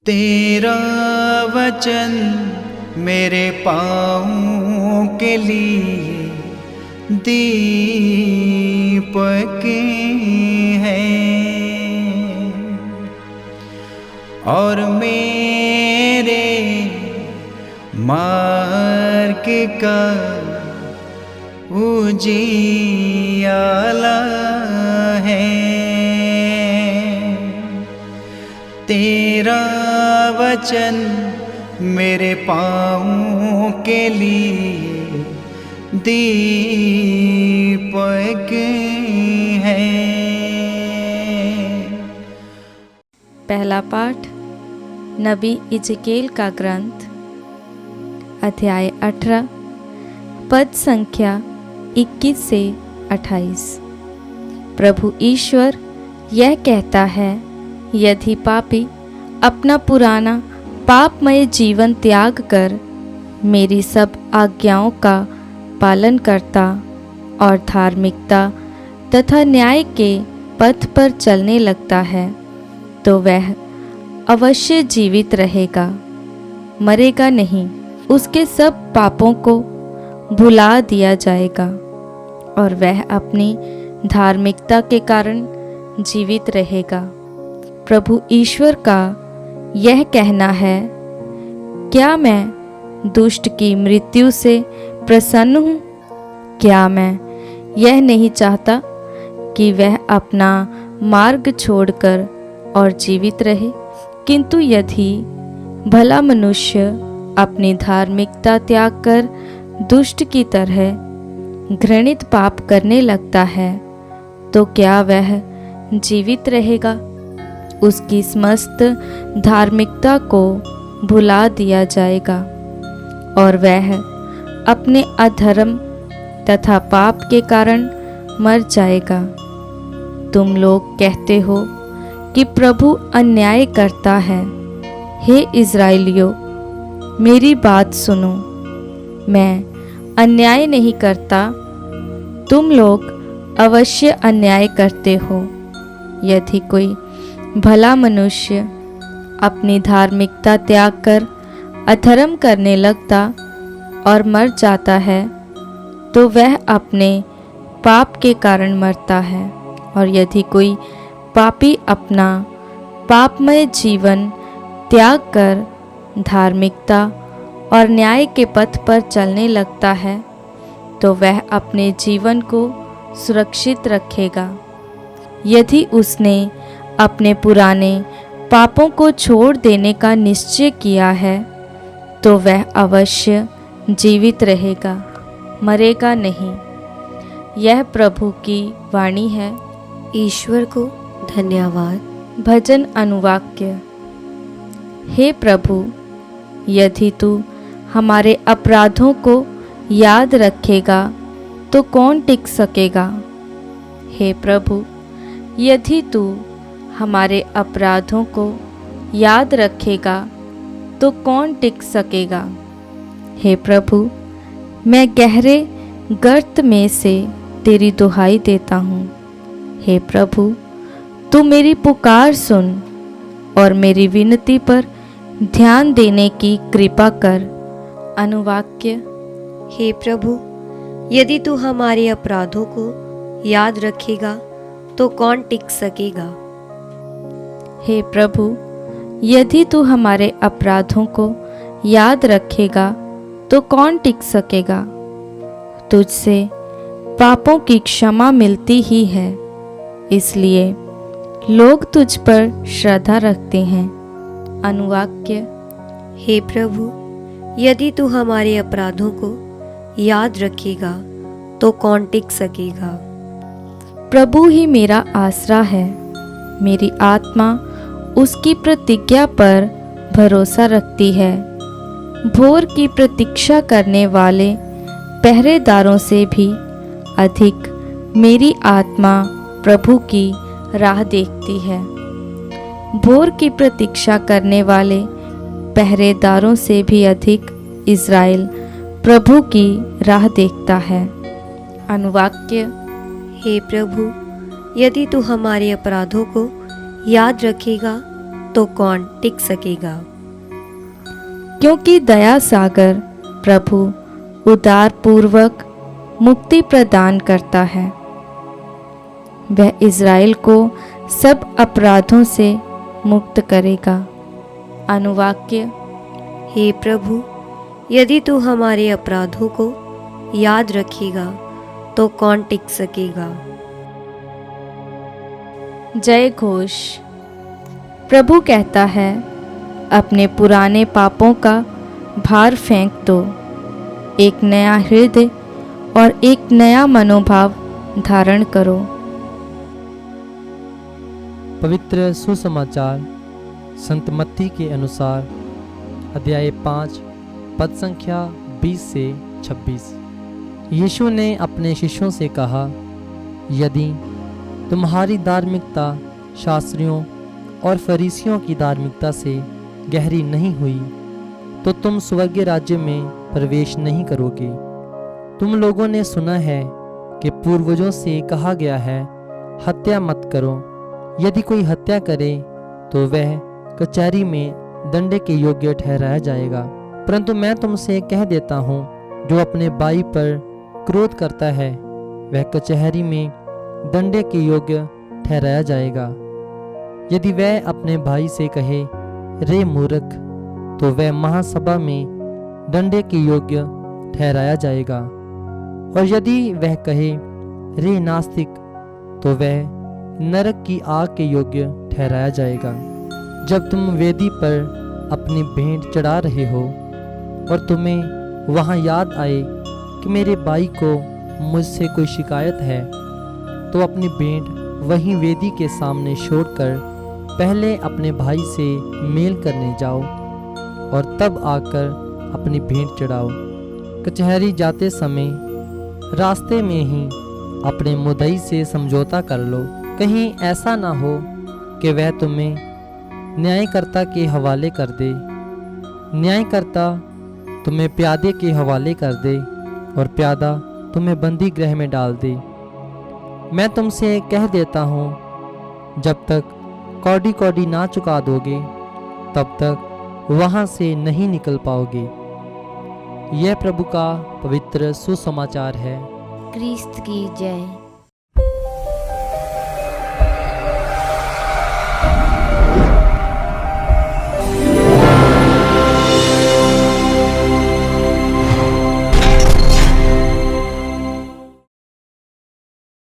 तेरा वचन मेरे पाँवों के लिए दीपक है और मेरे मार्ग का उजियाला है। तेरा वचन मेरे पाँवों के लिए दीपक है। पहला पाठ नबी इजकेल का ग्रंथ अध्याय 18 पद संख्या 21 से 28। प्रभु ईश्वर यह कहता है, यदि पापी अपना पुराना पापमय जीवन त्याग कर मेरी सब आज्ञाओं का पालन करता और धार्मिकता तथा न्याय के पथ पर चलने लगता है, तो वह अवश्य जीवित रहेगा, मरेगा नहीं। उसके सब पापों को भुला दिया जाएगा और वह अपनी धार्मिकता के कारण जीवित रहेगा। प्रभु ईश्वर का यह कहना है, क्या मैं दुष्ट की मृत्यु से प्रसन्न हूँ? क्या मैं यह नहीं चाहता कि वह अपना मार्ग छोड़कर और जीवित रहे? किंतु यदि भला मनुष्य अपनी धार्मिकता त्याग कर दुष्ट की तरह घृणित पाप करने लगता है, तो क्या वह जीवित रहेगा? उसकी समस्त धार्मिकता को भुला दिया जाएगा और वह अपने अधर्म तथा पाप के कारण मर जाएगा। तुम लोग कहते हो कि प्रभु अन्याय करता है। हे इज़राइलियों, मेरी बात सुनो, मैं अन्याय नहीं करता, तुम लोग अवश्य अन्याय करते हो। यदि कोई भला मनुष्य अपनी धार्मिकता त्याग कर अधर्म करने लगता और मर जाता है, तो वह अपने पाप के कारण मरता है। और यदि कोई पापी अपना पापमय जीवन त्याग कर धार्मिकता और न्याय के पथ पर चलने लगता है, तो वह अपने जीवन को सुरक्षित रखेगा। यदि उसने अपने पुराने पापों को छोड़ देने का निश्चय किया है, तो वह अवश्य जीवित रहेगा, मरेगा नहीं। यह प्रभु की वाणी है। ईश्वर को धन्यवाद। भजन अनुवाक्य। हे प्रभु, यदि तू हमारे अपराधों को याद रखेगा तो कौन टिक सकेगा? हे प्रभु, यदि तू हमारे अपराधों को याद रखेगा तो कौन टिक सकेगा? हे प्रभु, मैं गहरे गर्त में से तेरी दुहाई देता हूँ। हे प्रभु, तू मेरी पुकार सुन और मेरी विनती पर ध्यान देने की कृपा कर। अनुवाक्य। हे प्रभु, यदि तू हमारे अपराधों को याद रखेगा तो कौन टिक सकेगा? हे प्रभु, यदि तू हमारे अपराधों को याद रखेगा तो कौन टिक सकेगा? तुझसे पापों की क्षमा मिलती ही है, इसलिए लोग तुझ पर श्रद्धा रखते हैं। अनुवाक्य। हे प्रभु, यदि तू हमारे अपराधों को याद रखेगा तो कौन टिक सकेगा? प्रभु ही मेरा आसरा है, मेरी आत्मा उसकी प्रतिज्ञा पर भरोसा रखती है। भोर की प्रतीक्षा करने वाले पहरेदारों से भी अधिक मेरी आत्मा प्रभु की राह देखती है। भोर की प्रतीक्षा करने वाले पहरेदारों से भी अधिक इज़राइल प्रभु की राह देखता है। अनुवाक्य। हे प्रभु, यदि तू हमारे अपराधों को याद रखेगा तो कौन टिक सकेगा। क्योंकि दया सागर प्रभु उदार पूर्वक मुक्ति प्रदान करता है। वह इज़राइल को सब अपराधों से मुक्त करेगा। अनुवाक्य। हे प्रभु, यदि तू हमारे अपराधों को याद रखेगा तो कौन टिक सकेगा। जय घोष। प्रभु कहता है, अपने पुराने पापों का भार फेंक दो, एक नया हृदय और एक नया मनोभाव धारण करो। पवित्र सुसमाचार संत मत्ती के अनुसार अध्याय 5 पद संख्या 20 से 26। यीशु ने अपने शिष्यों से कहा, यदि तुम्हारी धार्मिकता शास्त्रियों और फरीसियों की धार्मिकता से गहरी नहीं हुई तो तुम स्वर्गीय राज्य में प्रवेश नहीं करोगे। तुम लोगों ने सुना है कि पूर्वजों से कहा गया है, हत्या मत करो। यदि कोई हत्या करे तो वह कचहरी में दंडे के योग्य ठहराया जाएगा। परंतु मैं तुमसे कह देता हूँ, जो अपने भाई पर क्रोध करता है वह कचहरी में दंडे के योग्य ठहराया जाएगा। यदि वह अपने भाई से कहे, रे मूर्ख, तो वह महासभा में दंडे के योग्य ठहराया जाएगा। और यदि वह कहे, रे नास्तिक, तो वह नरक की आग के योग्य ठहराया जाएगा। जब तुम वेदी पर अपनी भेंट चढ़ा रहे हो और तुम्हें वहाँ याद आए कि मेरे भाई को मुझसे कोई शिकायत है, तो अपनी भेंट वहीं वेदी के सामने छोड़कर पहले अपने भाई से मेल करने जाओ और तब आकर अपनी भेंट चढ़ाओ। कचहरी जाते समय रास्ते में ही अपने मुद्दई से समझौता कर लो, कहीं ऐसा ना हो कि वह तुम्हें न्यायकर्ता के हवाले कर दे, न्यायकर्ता तुम्हें प्यादे के हवाले कर दे और प्यादा तुम्हें बंदी गृह में डाल दे। मैं तुमसे कह देता हूँ, जब तक कौड़ी कौड़ी ना चुका दोगे तब तक वहाँ से नहीं निकल पाओगे। यह प्रभु का पवित्र सुसमाचार है। क्रिस्त की जय।